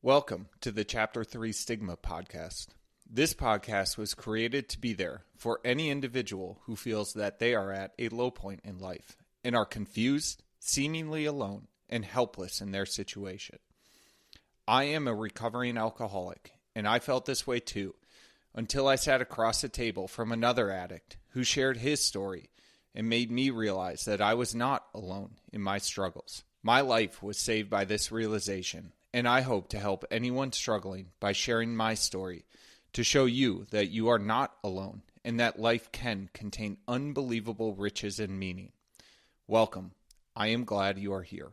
Welcome to the Chapter 3 Stigma podcast. This podcast was created to be there for any individual who feels that they are at a low point in life and are confused, seemingly alone, and helpless in their situation. I am a recovering alcoholic, and I felt this way too, until I sat across the table from another addict who shared his story and made me realize that I was not alone in my struggles. My life was saved by this realization, and I hope to help anyone struggling by sharing my story to show you that you are not alone and that life can contain unbelievable riches and meaning. Welcome. I am glad you are here.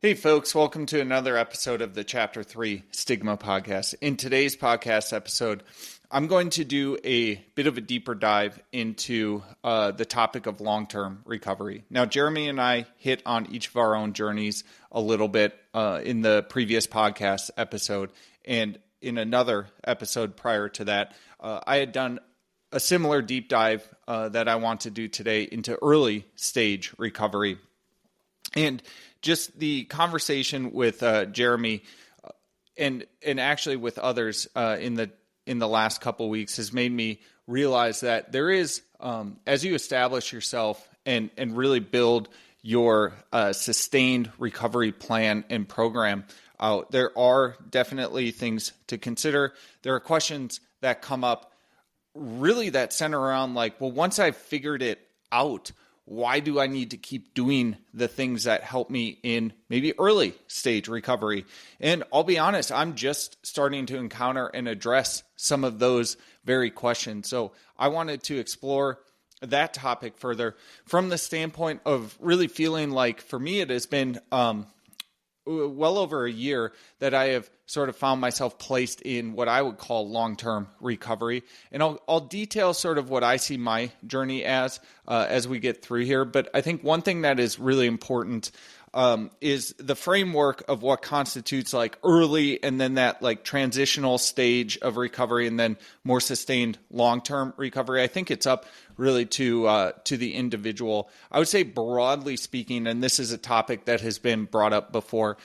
Hey folks, welcome to another episode of the Chapter 3 Stigma podcast. In today's podcast episode, I'm going to do a bit of a deeper dive into the topic of long-term recovery. Now, Jeremy and I hit on each of our own journeys a little bit in the previous podcast episode, and in another episode prior to that, I had done a similar deep dive that I want to do today into early stage recovery. And just the conversation with Jeremy and actually with others in the last couple of weeks has made me realize that there is, as you establish yourself and really build your sustained recovery plan and program out, there are definitely things to consider. There are questions that come up really that center around like, well, once I've figured it out, why do I need to keep doing the things that help me in maybe early stage recovery? And I'll be honest, I'm just starting to encounter and address some of those very questions. So I wanted to explore that topic further from the standpoint of really feeling like, for me, it has been well over a year that I have sort of found myself placed in what I would call long-term recovery. And I'll detail sort of what I see my journey as we get through here. But I think one thing that is really important is the framework of what constitutes like early and then that like transitional stage of recovery and then more sustained long-term recovery. I think it's up really to the individual. I would say broadly speaking, and this is a topic that has been brought up before,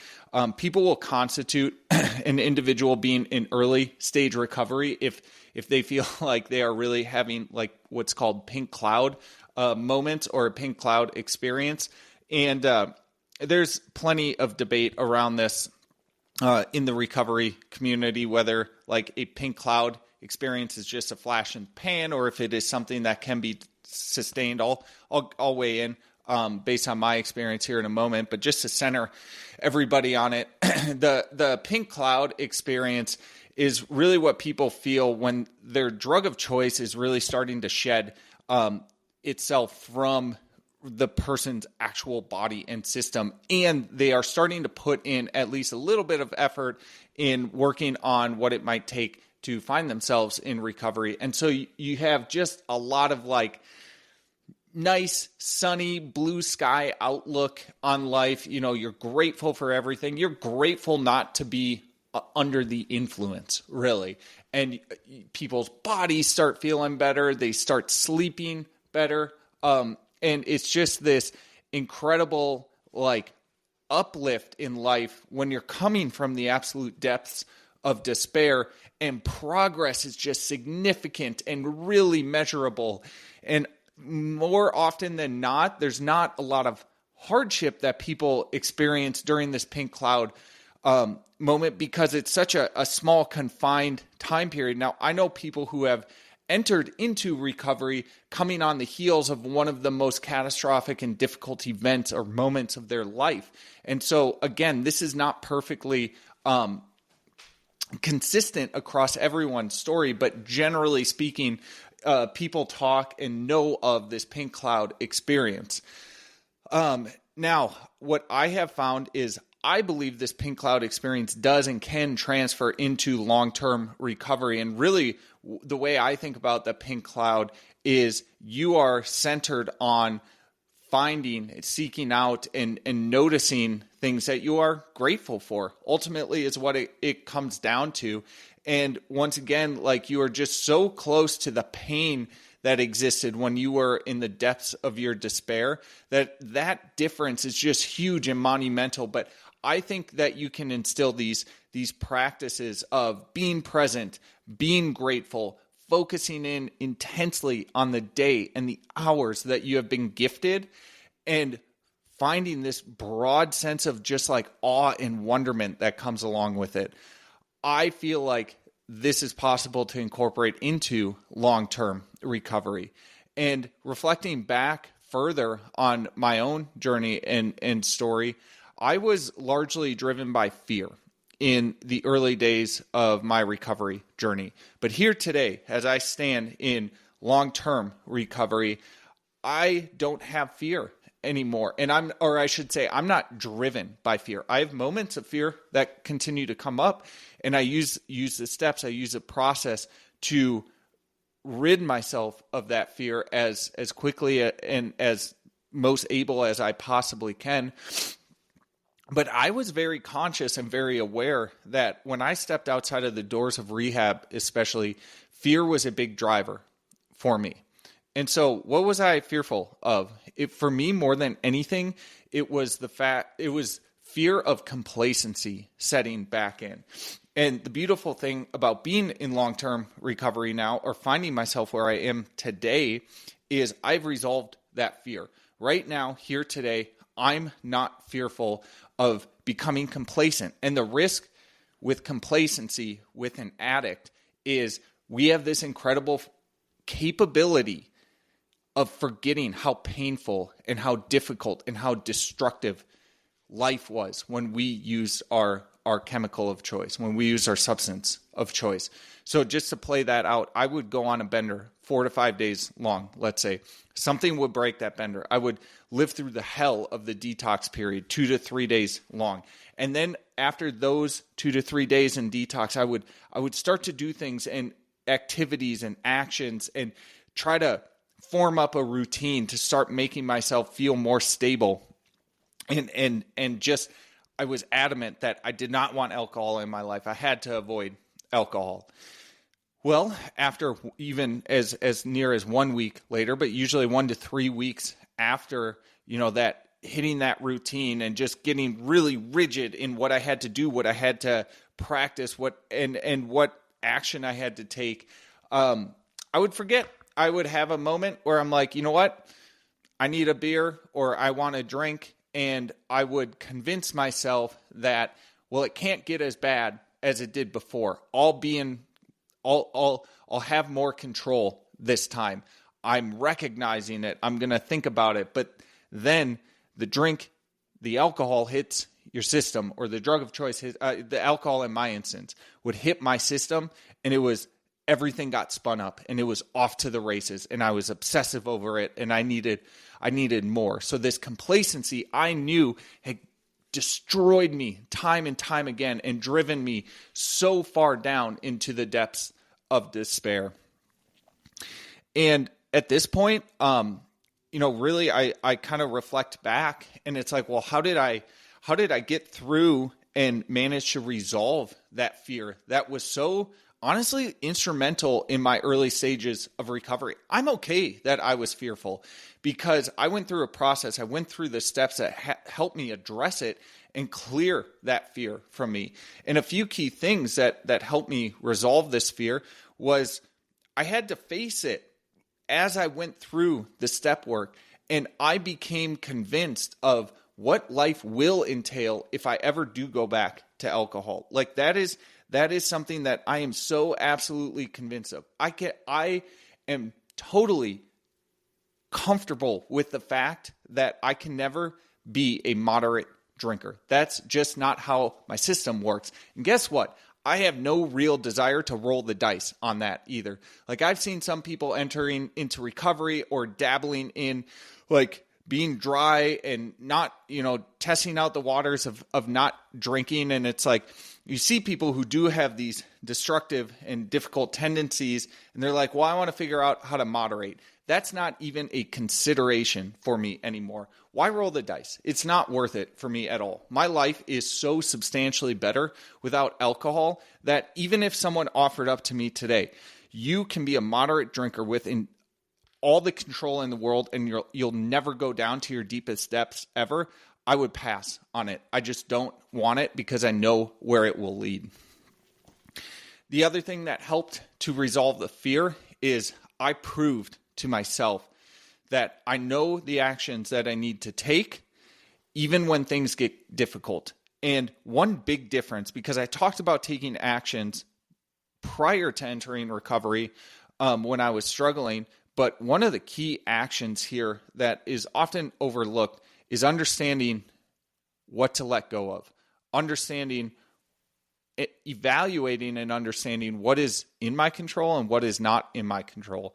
people will constitute an individual being in early stage recovery if they feel like they are really having like what's called pink cloud moments or a pink cloud experience. And there's plenty of debate around this in the recovery community, whether like a pink cloud experience is just a flash in the pan or if it is something that can be sustained. I'll weigh in based on my experience here in a moment, but just to center everybody on it, the pink cloud experience is really what people feel when their drug of choice is really starting to shed itself from the person's actual body and system, and they are starting to put in at least a little bit of effort in working on what it might take to find themselves in recovery. And so you have just a lot of like nice, sunny, blue sky outlook on life. You know, you're grateful for everything. You're grateful not to be under the influence, really. And people's bodies start feeling better. They start sleeping better. And it's just this incredible like uplift in life when you're coming from the absolute depths of despair, and progress is just significant and really measurable. And more often than not, there's not a lot of hardship that people experience during this pink cloud moment because it's such a small confined time period. Now, I know people who have entered into recovery coming on the heels of one of the most catastrophic and difficult events or moments of their life. And so, again, this is not perfectly consistent across everyone's story, but generally speaking, people talk and know of this pink cloud experience. Now, what I have found is I believe this pink cloud experience does and can transfer into long-term recovery. And really, the way I think about the pink cloud is you are centered on finding, seeking out, and noticing things that you are grateful for. Ultimately is what it comes down to. And once again, like, you are just so close to the pain that existed when you were in the depths of your despair, that difference is just huge and monumental. But I think that you can instill these practices of being present, being grateful, focusing in intensely on the day and the hours that you have been gifted, and finding this broad sense of just like awe and wonderment that comes along with it. I feel like this is possible to incorporate into long-term recovery. And reflecting back further on my own journey and story, I was largely driven by fear in the early days of my recovery journey. But here today, as I stand in long-term recovery, I don't have fear anymore. And I'm not driven by fear. I have moments of fear that continue to come up, and I use the steps, I use a process to rid myself of that fear as quickly and as most able as I possibly can. But I was very conscious and very aware that when I stepped outside of the doors of rehab, especially, fear was a big driver for me. And so what was I fearful of? For me, more than anything, it was fear of complacency setting back in. And the beautiful thing about being in long-term recovery now, or finding myself where I am today, is I've resolved that fear. Right now, here today, I'm not fearful of becoming complacent. And the risk with complacency with an addict is we have this incredible capability of forgetting how painful and how difficult and how destructive life was when we used our chemical of choice, when we used our substance of choice. So just to play that out, I would go on a bender 4 to 5 days long, let's say. Something would break that bender. I would live through the hell of the detox period, 2 to 3 days long. And then after those 2 to 3 days in detox, I would start to do things and activities and actions and try to form up a routine to start making myself feel more stable. And just, I was adamant that I did not want alcohol in my life. I had to avoid alcohol. Well, after even as near as 1 week later, but usually 1 to 3 weeks after, that hitting that routine and just getting really rigid in what I had to do, what I had to practice, what action I had to take, I would forget. I would have a moment where I'm like, you know what? I need a beer or I want a drink. And I would convince myself that, well, it can't get as bad as it did before. I'll have more control this time. I'm recognizing it. I'm going to think about it. But then the alcohol hits your system, or the drug of choice, the alcohol in my instance, would hit my system, and everything got spun up, and it was off to the races, and I was obsessive over it, and I needed more. So this complacency, I knew, had destroyed me time and time again and driven me so far down into the depths of despair. And at this point, really I kind of reflect back, and it's like, well, how did I get through and manage to resolve that fear that was so honestly instrumental in my early stages of recovery? I'm okay that I was fearful because I went through a process. I went through the steps that helped me address it and clear that fear from me. And a few key things that helped me resolve this fear was I had to face it as I went through the step work, and I became convinced of what life will entail if I ever do go back to alcohol. Like that is something that I am so absolutely convinced of. I am totally comfortable with the fact that I can never be a moderate drinker. That's just not how my system works. And guess what? I have no real desire to roll the dice on that either. Like I've seen some people entering into recovery or dabbling in like being dry and not, testing out the waters of not drinking. And it's like, you see people who do have these destructive and difficult tendencies, and they're like, well, I want to figure out how to moderate. That's not even a consideration for me anymore. Why roll the dice? It's not worth it for me at all. My life is so substantially better without alcohol that even if someone offered up to me today, you can be a moderate drinker within all the control in the world and you'll never go down to your deepest depths ever, I would pass on it. I just don't want it because I know where it will lead. The other thing that helped to resolve the fear is I proved to myself that I know the actions that I need to take even when things get difficult. And one big difference, because I talked about taking actions prior to entering recovery when I was struggling, but one of the key actions here that is often overlooked is understanding what to let go of, evaluating and understanding what is in my control and what is not in my control.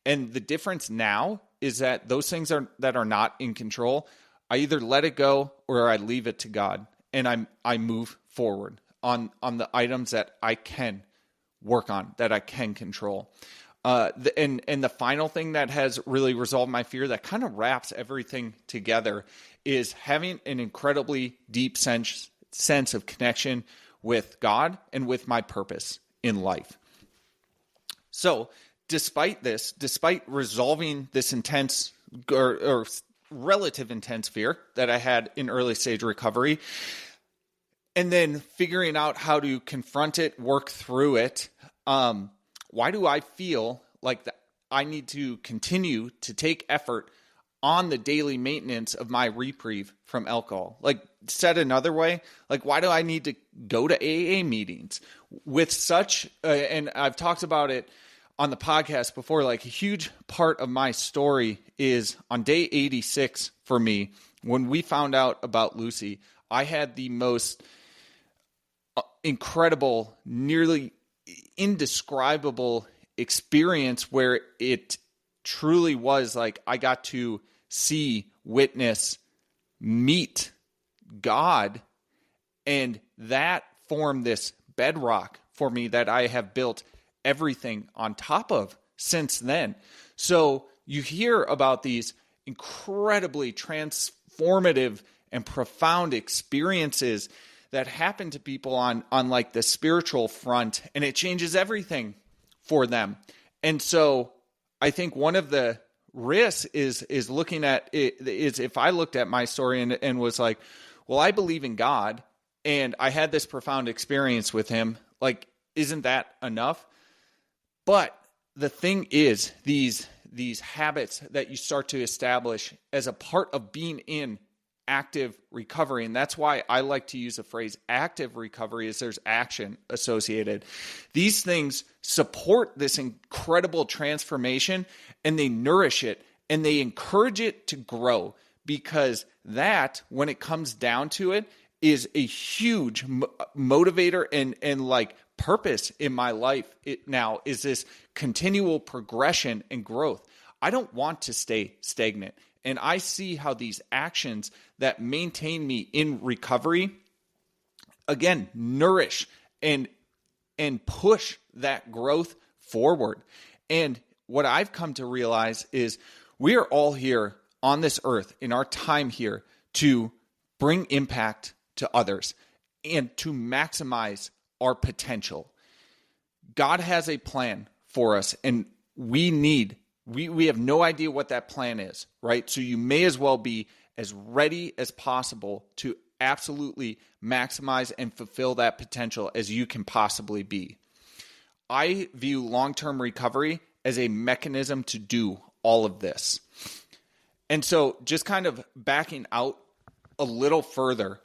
And the difference now is that those things that are not in control, I either let it go or I leave it to God, and I move forward on the items that I can work on, that I can control. And the final thing that has really resolved my fear, that kind of wraps everything together, is having an incredibly deep sense of connection with God and with my purpose in life. So despite resolving this intense or relative intense fear that I had in early stage recovery, and then figuring out how to confront it, work through it, why do I feel like I need to continue to take effort on the daily maintenance of my reprieve from alcohol? Like, said another way, like, why do I need to go to AA meetings with such, and I've talked about it on the podcast before, like a huge part of my story is on day 86 for me. When we found out about Lucy, I had the most incredible, nearly indescribable experience where it truly was like I got to see, witness, meet God, and that formed this bedrock for me that I have built everything on top of since then. So you hear about these incredibly transformative and profound experiences that happen to people on like the spiritual front, and it changes everything for them. And so I think one of the risks is looking at it is if I looked at my story and was like, well, I believe in God and I had this profound experience with him, like, isn't that enough? But the thing is, these habits that you start to establish as a part of being in active recovery, and that's why I like to use the phrase active recovery, is there's action associated. These things support this incredible transformation, and they nourish it, and they encourage it to grow, because that, when it comes down to it, is a huge motivator and like purpose in my life. It now is this continual progression and growth. I don't want to stay stagnant. And I see how these actions that maintain me in recovery, again, nourish and push that growth forward. And what I've come to realize is we are all here on this earth in our time here to bring impact to others and to maximize our potential. God has a plan for us, and we have no idea what that plan is, right? So you may as well be as ready as possible to absolutely maximize and fulfill that potential as you can possibly be. I view long-term recovery as a mechanism to do all of this. And so just kind of backing out a little further,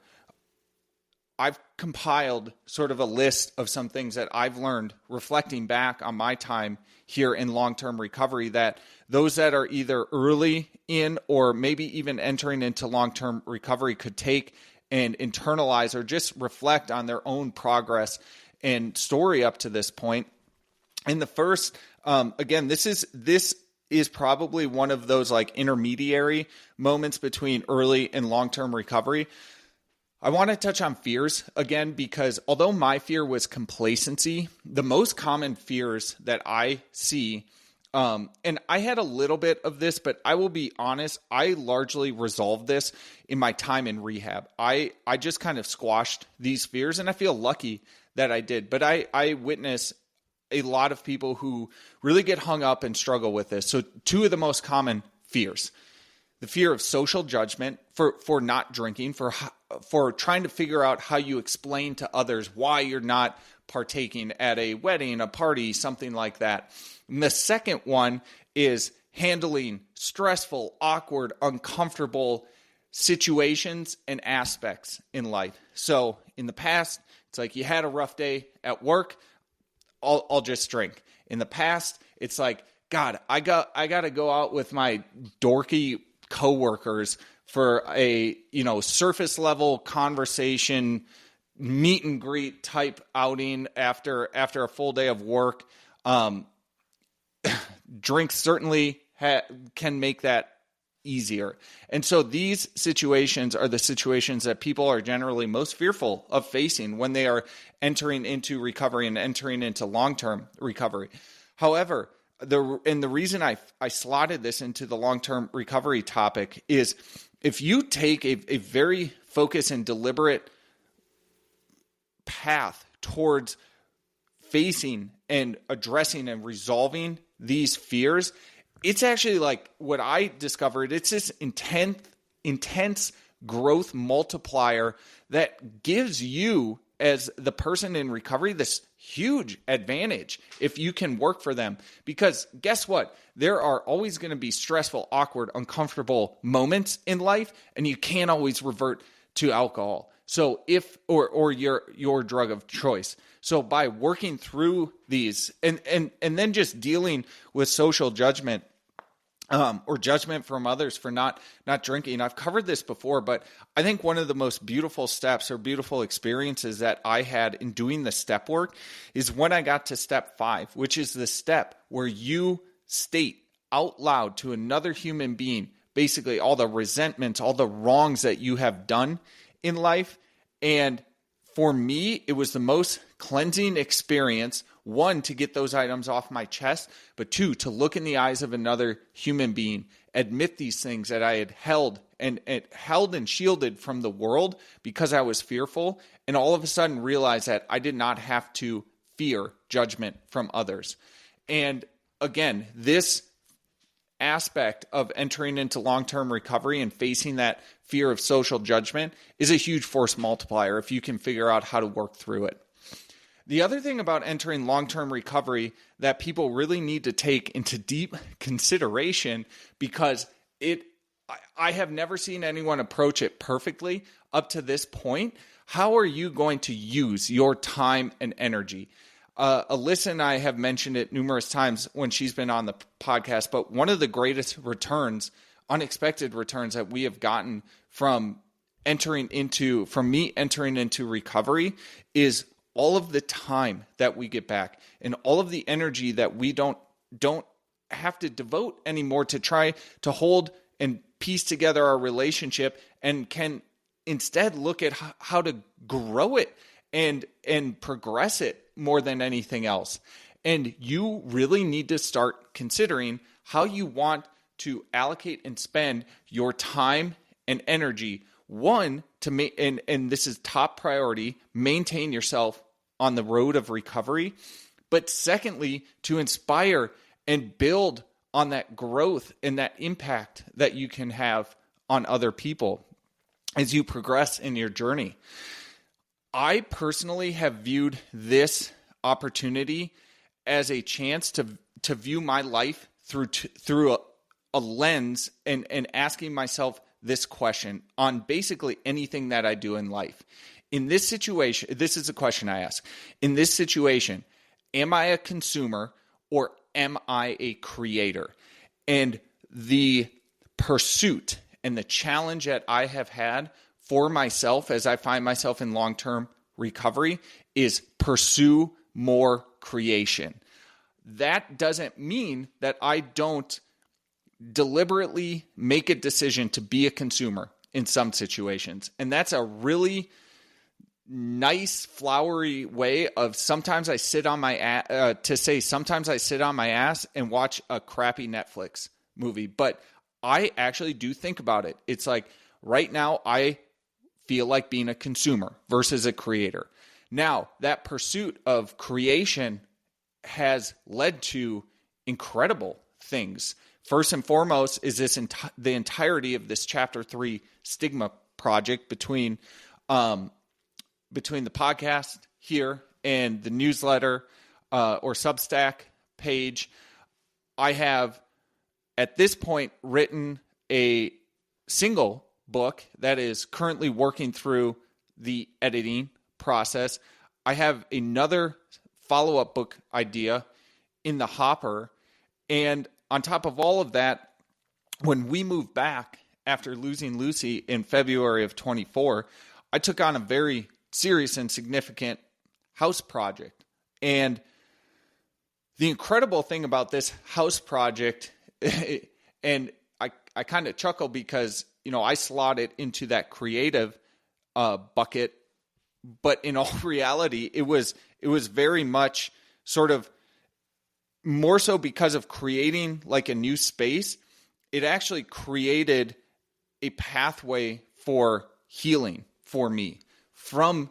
I've compiled sort of a list of some things that I've learned reflecting back on my time here in long-term recovery, that those that are either early in or maybe even entering into long-term recovery could take and internalize or just reflect on their own progress and story up to this point. And the first, again, this is probably one of those like intermediary moments between early and long-term recovery. I want to touch on fears again, because although my fear was complacency, the most common fears that I see And I had a little bit of this, but I will be honest, I largely resolved this in my time in rehab. I just kind of squashed these fears, and I feel lucky that I did. But I witness a lot of people who really get hung up and struggle with this. So two of the most common fears: the fear of social judgment for not drinking, for trying to figure out how you explain to others why you're not partaking at a wedding, a party, something like that. And the second one is handling stressful, awkward, uncomfortable situations and aspects in life. So in the past, it's like you had a rough day at work, I'll just drink. In the past, it's like, God, I got to go out with my dorky coworkers for a, surface level conversation, meet and greet type outing after a full day of work. Drinks certainly can make that easier. And so these situations are the situations that people are generally most fearful of facing when they are entering into recovery and entering into long-term recovery. However, the reason I slotted this into the long-term recovery topic is if you take a very focused and deliberate path towards facing and addressing and resolving these fears, it's actually like what I discovered. It's this intense growth multiplier that gives you, as the person in recovery, this huge advantage if you can work for them. Because guess what? There are always going to be stressful, awkward, uncomfortable moments in life, and you can't always revert to alcohol. So or your drug of choice. So by working through these and then just dealing with social judgment, or judgment from others for not drinking. I've covered this before, but I think one of the most beautiful steps or beautiful experiences that I had in doing the step work is when I got to step 5, which is the step where you state out loud to another human being basically all the resentments, all the wrongs that you have done in life. And for me, it was the most cleansing experience, 1, to get those items off my chest, but 2, to look in the eyes of another human being, admit these things that I had held and shielded from the world because I was fearful, and all of a sudden realize that I did not have to fear judgment from others. And again, this aspect of entering into long-term recovery and facing that fear of social judgment is a huge force multiplier if you can figure out how to work through it. The other thing about entering long-term recovery that people really need to take into deep consideration, because I have never seen anyone approach it perfectly up to this point. How are you going to use your time and energy? Alyssa and I have mentioned it numerous times when she's been on the podcast, but one of the greatest returns, unexpected returns that we have gotten from me entering into recovery is all of the time that we get back and all of the energy that we don't have to devote anymore to try to hold and piece together our relationship, and can instead look at how to grow it and progress it more than anything else. And you really need to start considering how you want to allocate and spend your time and energy. 1, to make, and this is top priority, maintain yourself on the road of recovery. But secondly, to inspire and build on that growth and that impact that you can have on other people as you progress in your journey. I personally have viewed this opportunity as a chance to view my life through a lens and asking myself this question on basically anything that I do in life. In this situation, this is a question I ask. In this situation, am I a consumer or am I a creator? And the pursuit and the challenge that I have had for myself as I find myself in long-term recovery is pursue more creation. That doesn't mean that I don't deliberately make a decision to be a consumer in some situations. And that's a really nice flowery way of sometimes I sit on my ass and watch a crappy Netflix movie. But I actually do think about it. It's like right now I feel like being a consumer versus a creator. Now, that pursuit of creation has led to incredible things. First and foremost is the entirety of this chapter 3 stigma project between the podcast here and the newsletter or Substack page. I have at this point written a single book that is currently working through the editing process. I have another follow-up book idea in the hopper. And on top of all of that, when we moved back after losing Lucy in February of 24, I took on a very serious and significant house project. And the incredible thing about this house project, and I kind of chuckle because, I slot it into that creative bucket, but in all reality, it was very much sort of more so because of creating like a new space. It actually created a pathway for healing for me from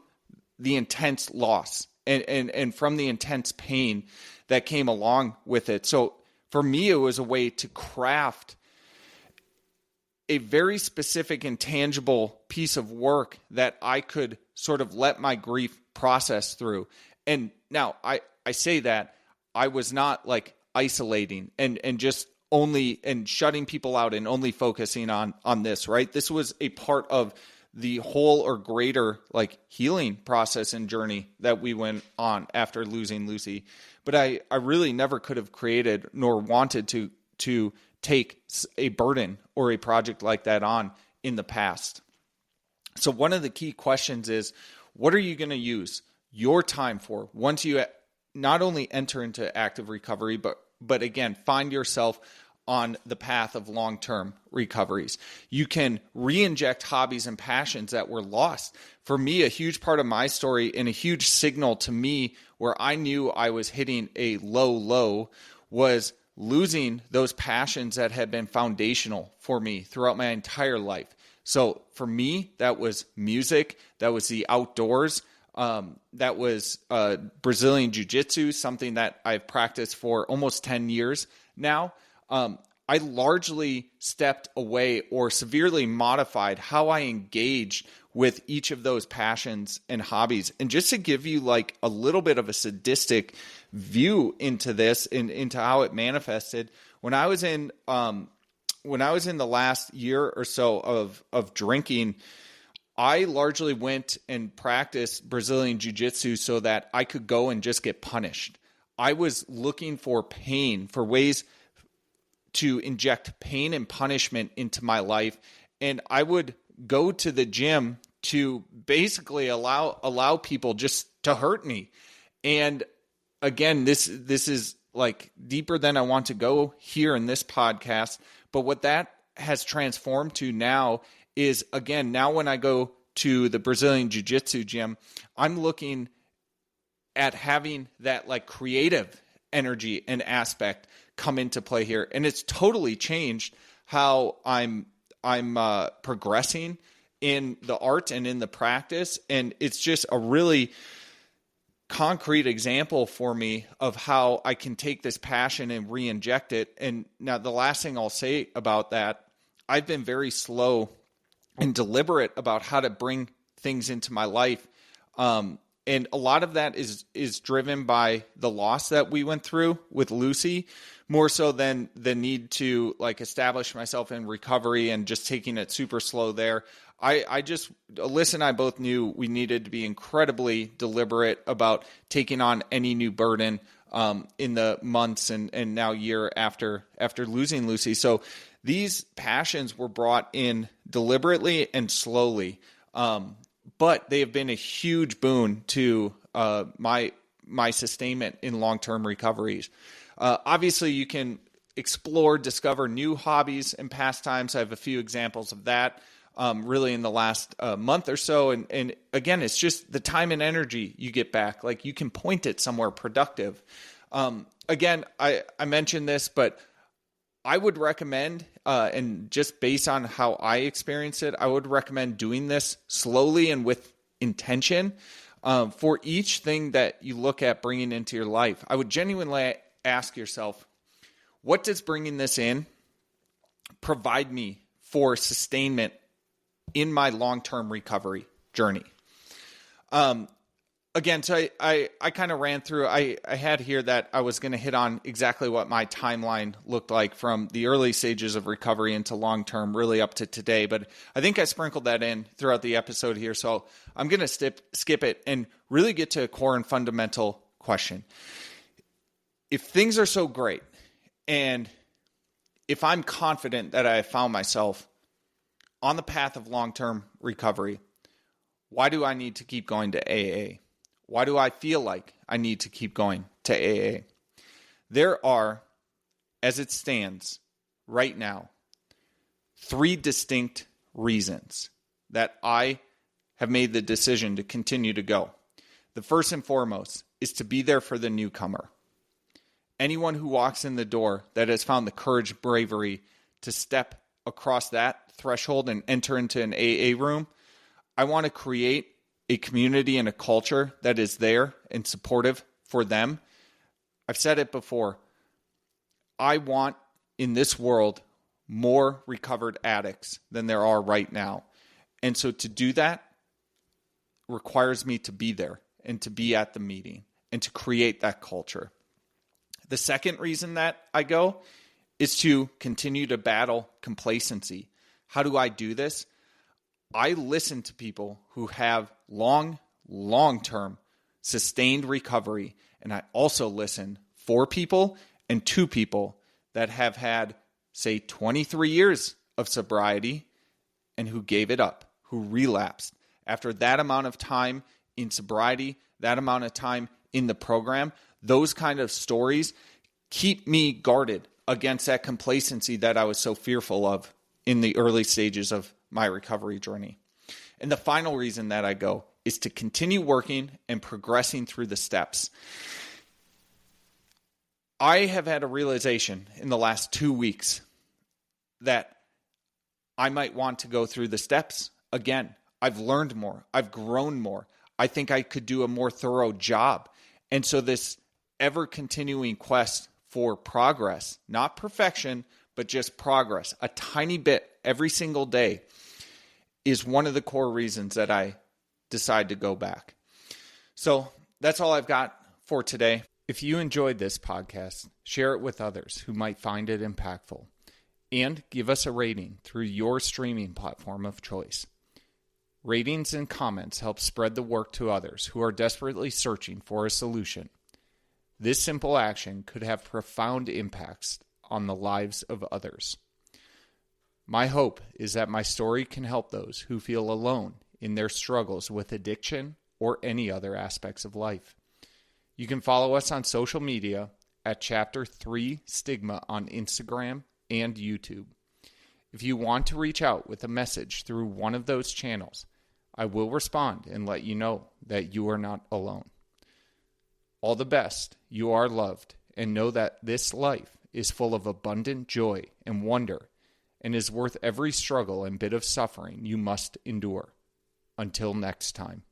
the intense loss and from the intense pain that came along with it. So for me, it was a way to craft a very specific and tangible piece of work that I could sort of let my grief process through. And now I say that I was not like isolating and just only and shutting people out and only focusing on this, right? This was a part of the whole or greater like healing process and journey that we went on after losing Lucy. But I really never could have created nor wanted to take a burden or a project like that on in the past. So one of the key questions is, what are you going to use your time for once you not only enter into active recovery, but again, find yourself on the path of long-term recoveries? You can re-inject hobbies and passions that were lost. For me, a huge part of my story and a huge signal to me where I knew I was hitting a low was losing those passions that had been foundational for me throughout my entire life. So for me, that was music, that was the outdoors, that was Brazilian Jiu-Jitsu, something that I've practiced for almost 10 years now. I largely stepped away or severely modified how I engaged with each of those passions and hobbies. And just to give you like a little bit of a sadistic view into this and into how it manifested, when I was in the last year or so of drinking, I largely went and practiced Brazilian Jiu-Jitsu so that I could go and just get punished. I was looking for pain, for ways to inject pain and punishment into my life. And I would go to the gym to basically allow people just to hurt me. And again, this is like deeper than I want to go here in this podcast. But what that has transformed to now is, again, now when I go to the Brazilian Jiu-Jitsu gym, I'm looking at having that like creative energy and aspect come into play here. And it's totally changed how I'm progressing in the art and in the practice. And it's just a really concrete example for me of how I can take this passion and re-inject it. And now the last thing I'll say about that, I've been very slow and deliberate about how to bring things into my life. And a lot of that is driven by the loss that we went through with Lucy, more so than the need to like establish myself in recovery and just taking it super slow there. Alyssa and I both knew we needed to be incredibly deliberate about taking on any new burden in the months and now year after losing Lucy. So these passions were brought in deliberately and slowly. But they have been a huge boon to my sustainment in long-term recoveries. Obviously, you can explore, discover new hobbies and pastimes. I have a few examples of that really in the last month or so. And again, it's just the time and energy you get back. Like you can point it somewhere productive. Again, I mentioned this, but I would recommend, and just based on how I experience it, I would recommend doing this slowly and with intention. For each thing that you look at bringing into your life, I would genuinely ask yourself, what does bringing this in provide me for sustainment in my long-term recovery journey? Again, so I kind of ran through, I had here that I was going to hit on exactly what my timeline looked like from the early stages of recovery into long-term, really up to today. But I think I sprinkled that in throughout the episode here. So I'm going to skip it and really get to a core and fundamental question. If things are so great, and if I'm confident that I have found myself on the path of long-term recovery, why do I need to keep going to AA? Why do I feel like I need to keep going to AA? There are, as it stands right now, 3 distinct reasons that I have made the decision to continue to go. The first and foremost is to be there for the newcomer. Anyone who walks in the door that has found the courage, bravery to step across that threshold and enter into an AA room, I want to create a community and a culture that is there and supportive for them. I've said it before. I want in this world more recovered addicts than there are right now. And so to do that requires me to be there and to be at the meeting and to create that culture. The second reason that I go is to continue to battle complacency. How do I do this? I listen to people who have long-term sustained recovery, and I also listen for people and to people that have had, say, 23 years of sobriety and who gave it up, who relapsed. After that amount of time in sobriety, that amount of time in the program, those kind of stories keep me guarded against that complacency that I was so fearful of in the early stages of my recovery journey. And the final reason that I go is to continue working and progressing through the steps. I have had a realization in the last 2 weeks that I might want to go through the steps again. I've learned more. I've grown more. I think I could do a more thorough job. And so this ever-continuing quest for progress, not perfection, but just progress, a tiny bit every single day, is one of the core reasons that I decide to go back. So that's all I've got for today. If you enjoyed this podcast, share it with others who might find it impactful, and give us a rating through your streaming platform of choice. Ratings and comments help spread the work to others who are desperately searching for a solution. This simple action could have profound impacts on the lives of others. My hope is that my story can help those who feel alone in their struggles with addiction or any other aspects of life. You can follow us on social media at Chapter 3 Stigma on Instagram and YouTube. If you want to reach out with a message through one of those channels, I will respond and let you know that you are not alone. All the best, you are loved, and know that this life is full of abundant joy and wonder, and is worth every struggle and bit of suffering you must endure. Until next time.